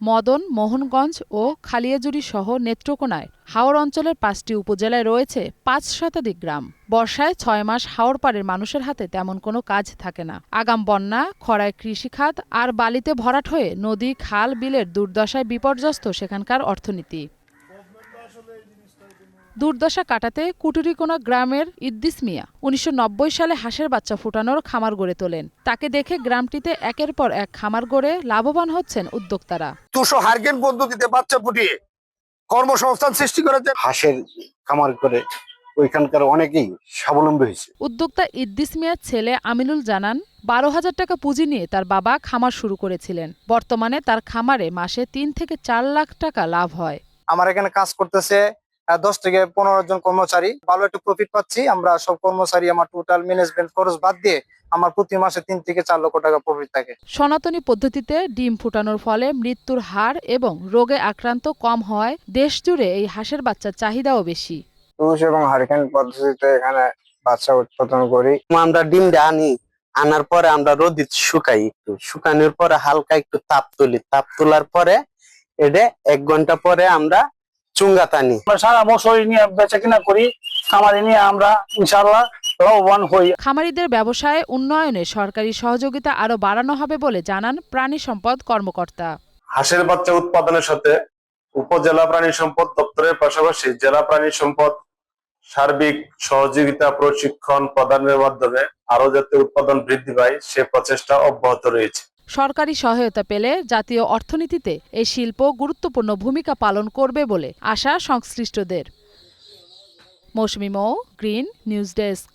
মদন, মোহনগঞ্জ ও খালিয়াজুড়ি সহ নেত্রকোনায় হাওর অঞ্চলের ৫টি উপজেলায় রয়েছে ৫ শতাধিক গ্রাম। বর্ষায় ৬ মাস হাওর পাড়ের মানুষের হাতে তেমন কোনো কাজ থাকে না। আগাম বন্যা, খরায় কৃষিখাত আর বালিতে ভরাট হয়ে নদী, খাল, বিলের দুর্দশায় বিপর্যস্ত সেখানকার অর্থনীতি। দুর্দশা কাটাতে কুটুরিকোনা গ্রামের ইদ্দিস মিয়া ১৯৯০ সালে হাঁসের বাচ্চা ফুটানোর খামার গড়ে তোলেন। তাকে দেখে গ্রামটিতে একের পর এক খামার গড়ে লাভবান হচ্ছেন উদ্যোক্তারা। ২০০ হার্গেন পদ্ধতিতে বাচ্চা ফুটিয়ে কর্মসংস্থান সৃষ্টি করেছে। হাঁসের খামার করে ওইখানকার অনেকেই স্বাবলম্বী হয়েছে। উদ্যোক্তা ইদ্দিস মিয়ার ছেলে আমিনুল জানান, ১২,০০০ টাকা পুঁজি নিয়ে তার বাবা খামার শুরু করেছিলেন। বর্তমানে তার খামারে মাসে ৩ থেকে ৪ লাখ টাকা লাভ হয়। আমার এখানে কাজ করতেছে ১০ থেকে ১৫ জন কর্মচারী। ভালো একটু প্রফিট পাচ্ছি। আমরা সব কর্মচারী, আমার টোটাল ম্যানেজমেন্ট খরচ বাদ দিয়ে আমার প্রতি মাসে ৩ থেকে ৪ লক্ষ টাকা প্রফিট থাকে। সনাতনী পদ্ধতিতে ডিম ফুটানোর ফলে মৃত্যুর হার এবং রোগে আক্রান্ত কম হওয়ায় দেশজুড়ে এই হাঁসের বাচ্চার চাহিদাও বেশি। পুরুষ এবং হারিকেন পদ্ধতিতে এখানে বাচ্চা উৎপাদন করি। আমরা ডিমটা আনার পরে আমরা রোদে শুকাই, একটু শুকানোর পরে হালকা একটু তাপ তুলি। তাপ তোলার পরে এটা ১ ঘন্টা পরে আমরা চুঙ্গা টানি। সারা বছর নিয়ে বেচা কিনা করি, খামারে নিয়ে আমরা ইনশাআল্লাহ লাভবান হই। খামারিদের ব্যবসায় উন্নয়নে সরকারি সহযোগিতা আরও বাড়ানো হবে বলে জানান প্রাণী সম্পদ কর্মকর্তা। হাঁসের বাচ্চা উৎপাদনের সাথে উপজেলা প্রাণী সম্পদ দপ্তরের পাশাপাশি জেলা প্রাণী সম্পদ সার্বিক সহযোগিতা প্রশিক্ষণ প্রদানের মাধ্যমে আরো যাতে উৎপাদন বৃদ্ধি পায় সে প্রচেষ্টা অব্যাহত রয়েছে। সরকারি সহায়তা পেলে জাতীয় অর্থনীতিতে এই শিল্প গুরুত্বপূর্ণ ভূমিকা পালন করবে বলে আশা সংশ্লিষ্টদের। মৌসুমী মৌ, গ্রিন নিউজ ডেস্ক।